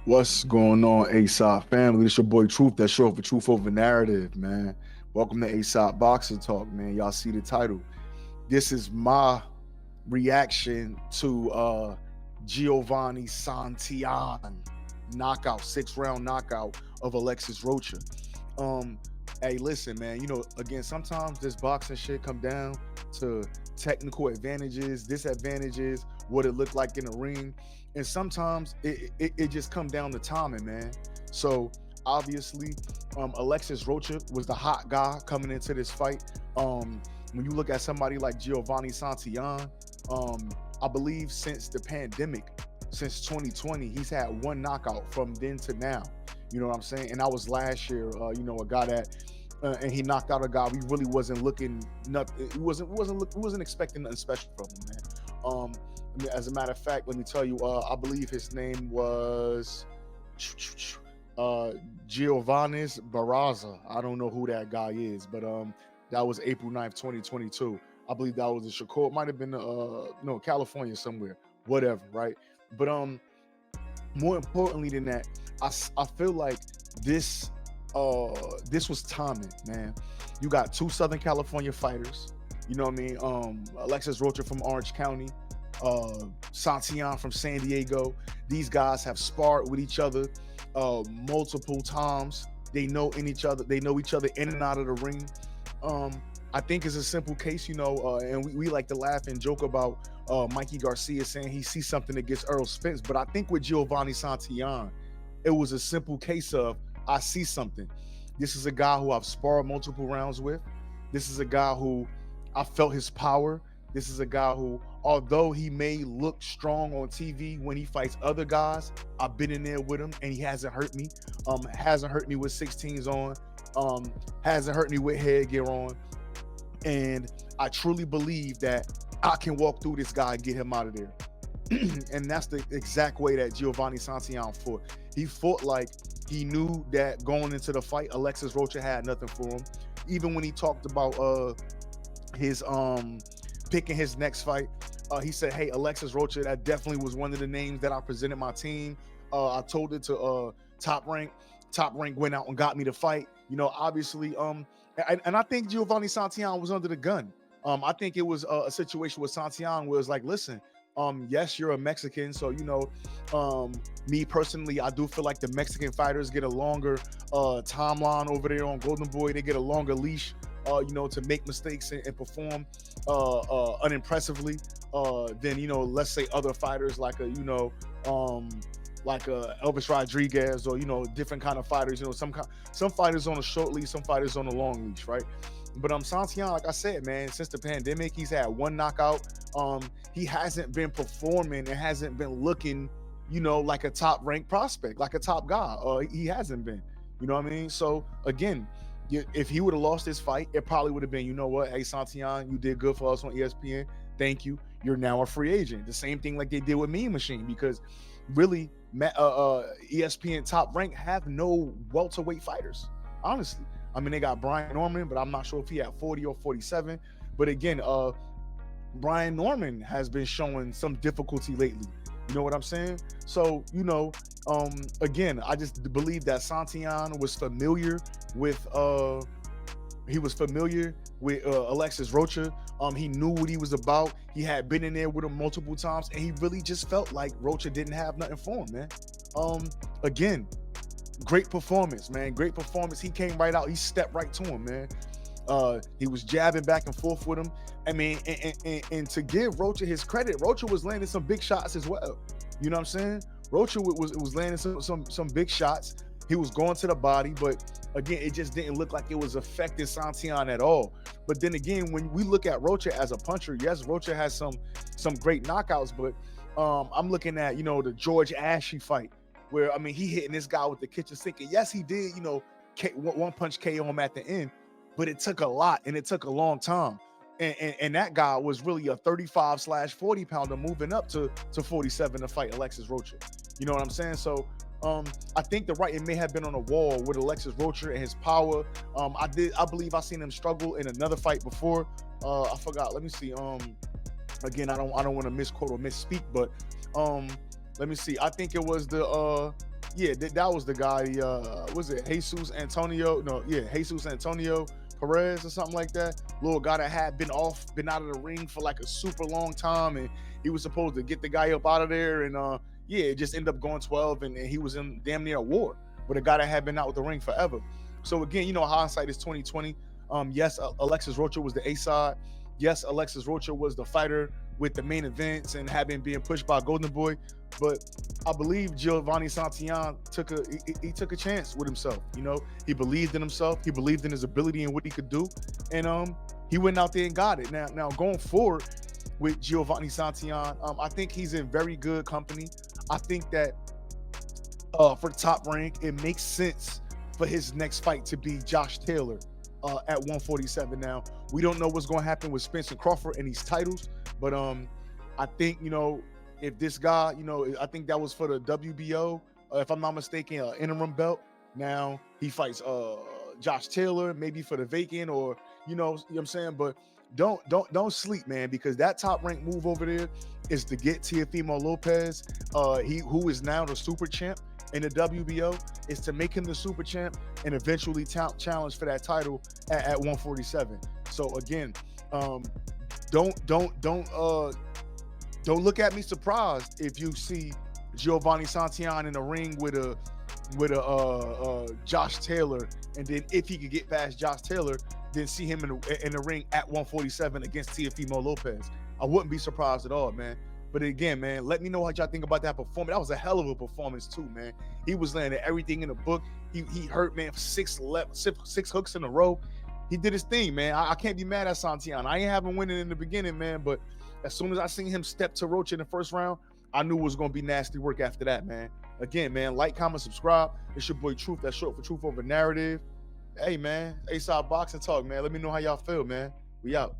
What's going on, ASOP family? It's your boy Truth. That's short for Truth Over Narrative, man. Welcome to ASOP Boxing Talk, man. Y'all see the title. This is my reaction to Giovanni Santillan knockout, 6 round knockout of Alexis Rocha. Um, hey, listen, man. Again, sometimes this boxing shit come down to technical advantages, disadvantages, what it looked like in the ring, and sometimes it just come down to timing, man. So obviously, Alexis Rocha was the hot guy coming into this fight. When you look at somebody like Giovanni Santillan, I believe since the pandemic, since 2020, he's had one knockout from then to now. You know what I'm saying? And that was last year. A guy that and he knocked out a guy we really wasn't looking. We wasn't expecting nothing special from him, man. As a matter of fact, let me tell you. I believe his name was uh, Giovanni Barraza. I don't know who that guy is, but that was April 9th, 2022. I believe that was in Chicago. It might have been no, California somewhere. Whatever, right? But more importantly than that, I feel like this this was timing, man. You got two Southern California fighters. You know what I mean? Alexis Rocha from Orange County, Santillan from San Diego. These guys have sparred with each other multiple times. They know in each other. They know each other in and out of the ring. I think it's a simple case, and we like to laugh and joke about Mikey Garcia saying he sees something against Earl Spence. But I think with Giovanni Santillan, it was a simple case of I see something. This is a guy who I've sparred multiple rounds with. This is a guy who I felt his power. This is a guy who, although he may look strong on TV when he fights other guys, I've been in there with him and he hasn't hurt me. Hasn't hurt me with 16s on. Hasn't hurt me with headgear on. And I truly believe that I can walk through this guy and get him out of there. And that's the exact way that Giovanni Santillan fought. He fought like he knew that going into the fight, Alexis Rocha had nothing for him. Even when he talked about his picking his next fight, he said, "Hey, Alexis Rocha, that definitely was one of the names that I presented my team. I told it to Top Rank. Top Rank went out and got me the fight. Obviously, and I think Giovanni Santillan was under the gun. I think it was a situation with Santillan where it's like, listen, yes, you're a Mexican, so me personally, I do feel like the Mexican fighters get a longer timeline over there on Golden Boy. They get a longer leash, to make mistakes and perform unimpressively than let's say other fighters like Elvis Rodriguez or different kind of fighters. Some fighters on a short leash, some fighters on a long leash, right? But Santillan, like I said, man, since the pandemic, he's had one knockout. He hasn't been performing and hasn't been looking, like a top ranked prospect, like a top guy. He hasn't been. You know what I mean? So again, if he would have lost this fight, it probably would have been, you know what, hey Santillan, you did good for us on ESPN. Thank you. You're now a free agent. The same thing like they did with Mean Machine, because really, ESPN Top Rank have no welterweight fighters. Honestly, I mean they got Brian Norman, but I'm not sure if he had 40 or 47. But again, Brian Norman has been showing some difficulty lately. You know what I'm saying? So, again, I just believe that Santillan was familiar with Alexis Rocha. He knew what he was about. He had been in there with him multiple times, and he really just felt like Rocha didn't have nothing for him, man. Again, great performance, man. Great performance. He came right out. He stepped right to him, man. He was jabbing back and forth with him. I mean, and to give Rocha his credit, Rocha was landing some big shots as well. You know what I'm saying? Rocha was landing some big shots. He was going to the body, but again, it just didn't look like it was affecting Santillan at all. But then again, when we look at Rocha as a puncher, yes, Rocha has some great knockouts, but I'm looking at the George Ashley fight where he hitting this guy with the kitchen sink. And yes, he did one punch KO him at the end, but it took a lot and it took a long time. And that guy was really a 35/40 pounder moving up to 47 to fight Alexis Rocha. You know what I'm saying? So I think the writing may have been on the wall with Alexis Rocha and his power. I believe I seen him struggle in another fight before. I forgot. Let me see. Again, I don't want to misquote or misspeak, but let me see. I think it was Yeah, that was the guy. Was it Jesus Antonio? No, yeah, Jesus Antonio Perez or something like that. Little guy that had been out of the ring for like a super long time, and he was supposed to get the guy up out of there, and yeah, it just ended up going 12, and he was in damn near a war with a guy that had been out with the ring forever. So again, hindsight is 2020. Yes, Alexis Rocha was the A side. Yes, Alexis Rocha was the fighter with the main events and having been pushed by Golden Boy. But I believe Giovanni Santillan took a chance with himself. He believed in himself. He believed in his ability and what he could do, and he went out there and got it. Now going forward with Giovanni Santillan, I think he's in very good company. I think that for Top Rank, it makes sense for his next fight to be Josh Taylor at 147. Now, we don't know what's going to happen with Spencer Crawford and these titles, but I think, if this guy, I think that was for the WBO, if I'm not mistaken, interim belt. Now he fights Josh Taylor, maybe for the vacant, or you know what I'm saying. But don't sleep, man, because that Top Rank move over there is to get Teofimo Lopez, who is now the super champ in the WBO, is to make him the super champ and eventually challenge for that title at 147. So again, don't look at me surprised if you see Giovanni Santillan in the ring with a Josh Taylor, and then if he could get past Josh Taylor, then see him in the ring at 147 against Teofimo Lopez. I wouldn't be surprised at all, man. But again, man, let me know what y'all think about that performance. That was a hell of a performance too, man. He was landing everything in the book. He hurt, man, six hooks in a row. He did his thing, man. I can't be mad at Santillan. I ain't having winning in the beginning, man, but as soon as I seen him step to Rocha in the first round, I knew it was going to be nasty work after that, man. Again, man, like, comment, subscribe. It's your boy Truth. That's short for Truth Over Narrative. Hey, man, A-Side Boxing Talk, man. Let me know how y'all feel, man. We out.